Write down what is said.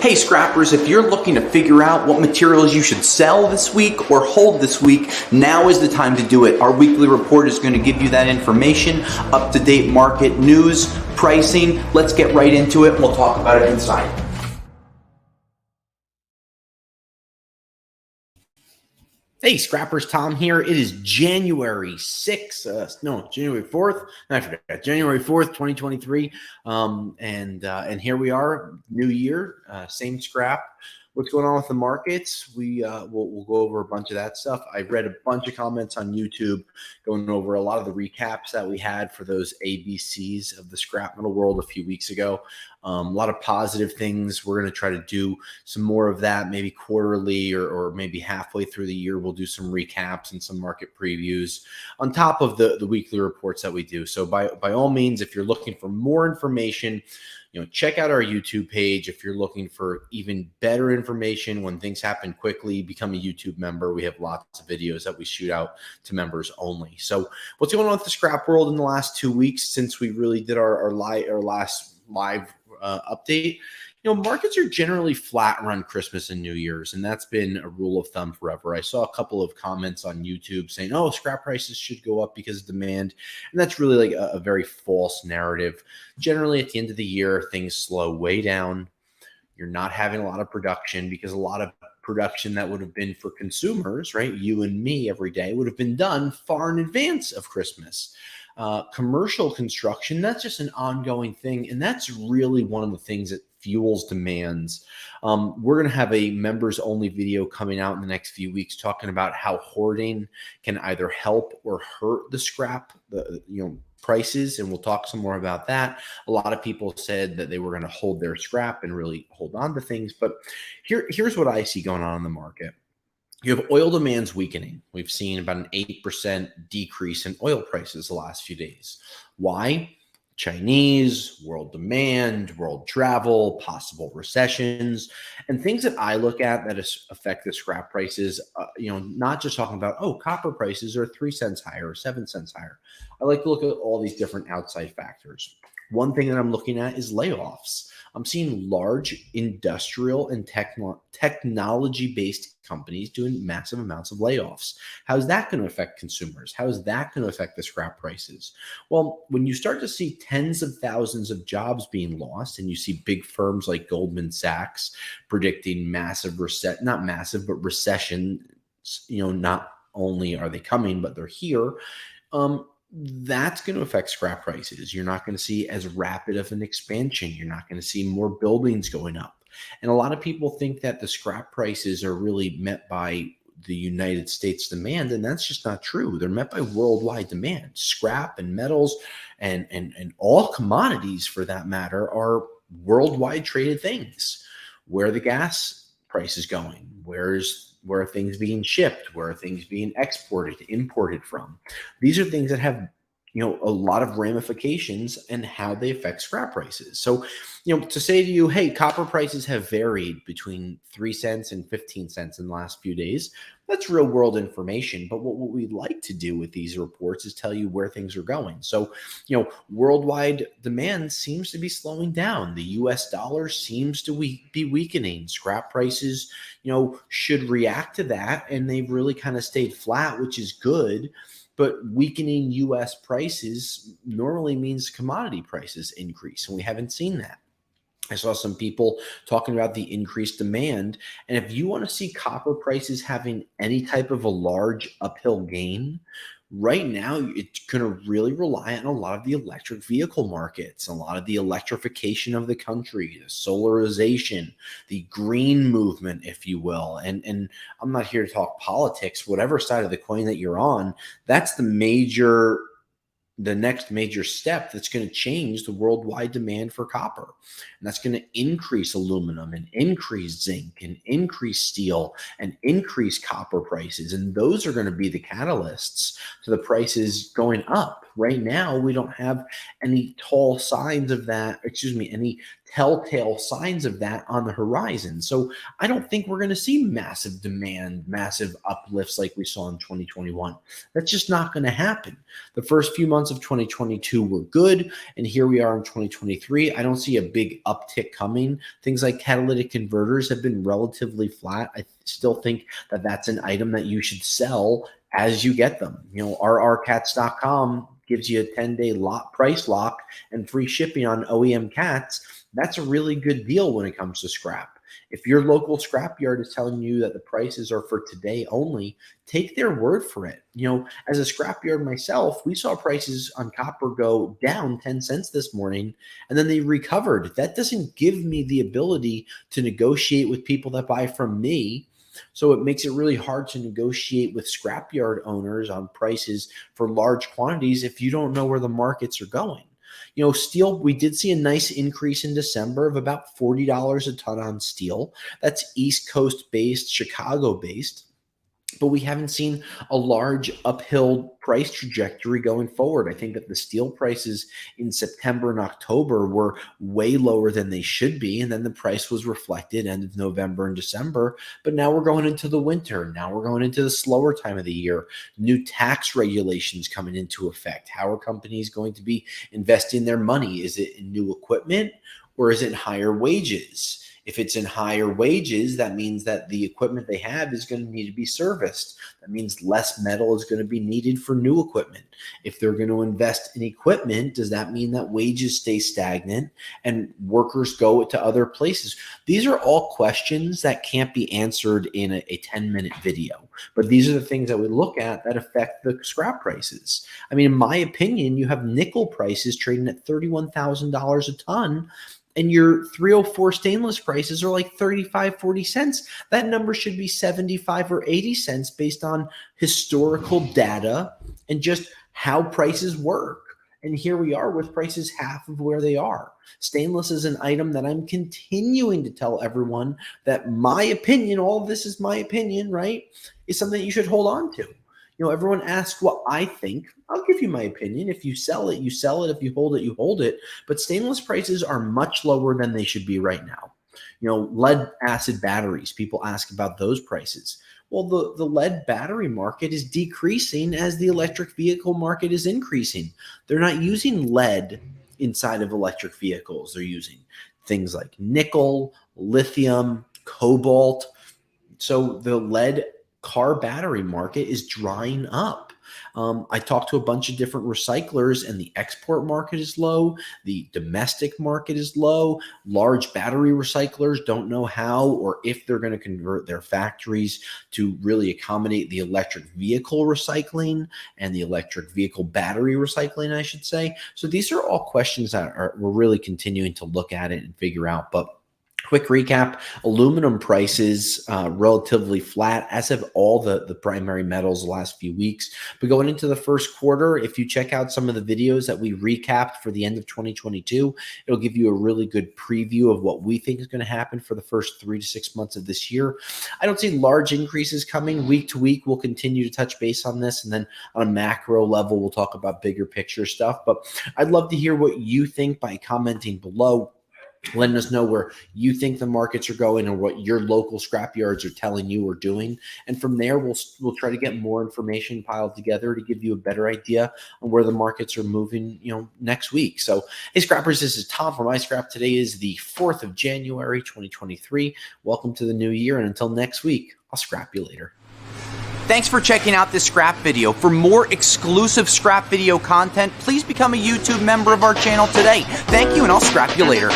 Hey scrappers, if you're looking to figure out what materials you should sell this week or hold this week, now is the time to do it. Our weekly report is going to give you that information, up-to-date market news, pricing. Let's get right into it and we'll talk about it inside. Hey scrappers, Tom here. It is January 6th, January 4th. I forgot, January 4th, 2023. And here we are, new year, same scrap. What's going on with the markets? We'll go over a bunch of that stuff. I read a bunch of comments on YouTube going over a lot of the recaps that we had for those ABCs of the scrap metal world a few weeks ago. A lot of positive things. We're going to try to do some more of that, maybe quarterly or maybe halfway through the year. We'll do some recaps and some market previews on top of the weekly reports that we do. So by all means, if you're looking for more information, check out our YouTube page. If you're looking for even better information when things happen quickly, become a YouTube member. We have lots of videos that we shoot out to members only. So what's going on with the scrap world in the last 2 weeks since we really did our last live update? Markets are generally flat around Christmas and New Year's, and that's been a rule of thumb forever. I saw a couple of comments on YouTube saying, oh, scrap prices should go up because of demand, and that's really like a very false narrative. Generally, at the end of the year, things slow way down. You're not having a lot of production because a lot of production that would have been for consumers, right, you and me every day, would have been done far in advance of Christmas. Commercial construction, that's just an ongoing thing, and that's really one of the things that fuels demands. We're going to have a members only video coming out in the next few weeks talking about how hoarding can either help or hurt the scrap, prices, and we'll talk some more about that. A lot of people said that they were going to hold their scrap and really hold on to things, but here's what I see going on in the market. You have oil demands weakening. We've seen about an 8% decrease in oil prices the last few days. Why? Chinese, world demand, world travel, possible recessions, and things that I look at that affect the scrap prices, not just talking about, oh, copper prices are 3 cents higher or 7 cents higher. I like to look at all these different outside factors. One thing that I'm looking at is layoffs. I'm seeing large industrial and technology-based companies doing massive amounts of layoffs. How's that going to affect consumers? How is that going to affect the scrap prices? Well, when you start to see tens of thousands of jobs being lost, and you see big firms like Goldman Sachs predicting recession, not only are they coming, but they're here. That's going to affect scrap prices. You're not going to see as rapid of an expansion. You're not going to see more buildings going up. And a lot of people think that the scrap prices are really met by the United States demand, and that's just not true. They're met by worldwide demand. Scrap and metals and all commodities, for that matter, are worldwide traded things. Where are the gas prices going? Where are things being shipped? Where are things being exported, imported from? These are things that have, a lot of ramifications and how they affect scrap prices. So, to say to you, hey, copper prices have varied between 3 cents and 15 cents in the last few days, that's real world information. But what we'd like to do with these reports is tell you where things are going. So, worldwide demand seems to be slowing down. The US dollar seems to be weakening. Scrap prices, should react to that. And they've really kind of stayed flat, which is good. But weakening US prices normally means commodity prices increase, and we haven't seen that. I saw some people talking about the increased demand. And if you want to see copper prices having any type of a large uphill gain, right now it's going to really rely on a lot of the electric vehicle markets, a lot of the electrification of the country, the solarization, the green movement, if you will. And I'm not here to talk politics. Whatever side of the coin that you're on, that's the next major step that's going to change the worldwide demand for copper. And that's going to increase aluminum and increase zinc and increase steel and increase copper prices. And those are going to be the catalysts to the prices going up. Right now, we don't have any tall signs of that, any telltale signs of that on the horizon. So I don't think we're going to see massive demand, massive uplifts like we saw in 2021. That's just not going to happen. The first few months of 2022 were good, and here we are in 2023. I don't see a big uptick coming. Things like catalytic converters have been relatively flat. I still think that that's an item that you should sell as you get them. RRCats.com gives you a 10-day price lock and free shipping on OEM cats. That's a really good deal when it comes to scrap. If your local scrapyard is telling you that the prices are for today only, take their word for it. As a scrapyard myself, we saw prices on copper go down 10 cents this morning, and then they recovered. That doesn't give me the ability to negotiate with people that buy from me. So it makes it really hard to negotiate with scrapyard owners on prices for large quantities if you don't know where the markets are going. Steel, we did see a nice increase in December of about $40 a ton on steel. That's East Coast based, Chicago based. But we haven't seen a large uphill price trajectory going forward. I think that the steel prices in September and October were way lower than they should be. And then the price was reflected end of November and December. But now we're going into the winter. Now we're going into the slower time of the year. New tax regulations coming into effect. How are companies going to be investing their money? Is it in new equipment or is it in higher wages? If it's in higher wages, that means that the equipment they have is going to need to be serviced. That means less metal is going to be needed for new equipment. If they're going to invest in equipment, does that mean that wages stay stagnant and workers go to other places? These are all questions that can't be answered in a 10-minute video. But these are the things that we look at that affect the scrap prices. I mean, in my opinion, you have nickel prices trading at $31,000 a ton. And your 304 stainless prices are like 35, 40 cents. That number should be 75 or 80 cents based on historical data and just how prices work. And here we are with prices half of where they are. Stainless is an item that I'm continuing to tell everyone that my opinion, all of this is my opinion, right, is something that you should hold on to. Everyone asks what I think. I'll give you my opinion. If you sell it, you sell it. If you hold it, you hold it. But stainless prices are much lower than they should be right now. Lead acid batteries, people ask about those prices. Well, the lead battery market is decreasing as the electric vehicle market is increasing. They're not using lead inside of electric vehicles. They're using things like nickel, lithium, cobalt. So the lead car battery market is drying up. I talked to a bunch of different recyclers, and the export market is low. The domestic market is low. Large battery recyclers don't know how or if they're going to convert their factories to really accommodate the electric vehicle recycling and the electric vehicle battery recycling, I should say. So these are all questions that we're really continuing to look at it and figure out. But quick recap, aluminum prices relatively flat, as have all the primary metals the last few weeks. But going into the first quarter, if you check out some of the videos that we recapped for the end of 2022, it'll give you a really good preview of what we think is going to happen for the first 3 to 6 months of this year. I don't see large increases coming week to week. We'll continue to touch base on this. And then on a macro level, we'll talk about bigger picture stuff. But I'd love to hear what you think by commenting below, letting us know where you think the markets are going and what your local scrapyards are telling you or doing. And from there, we'll try to get more information piled together to give you a better idea on where the markets are moving, next week. So, hey, scrappers, this is Tom from iScrap. Today is the 4th of January, 2023. Welcome to the new year. And until next week, I'll scrap you later. Thanks for checking out this scrap video. For more exclusive scrap video content, please become a YouTube member of our channel today. Thank you, and I'll scrap you later.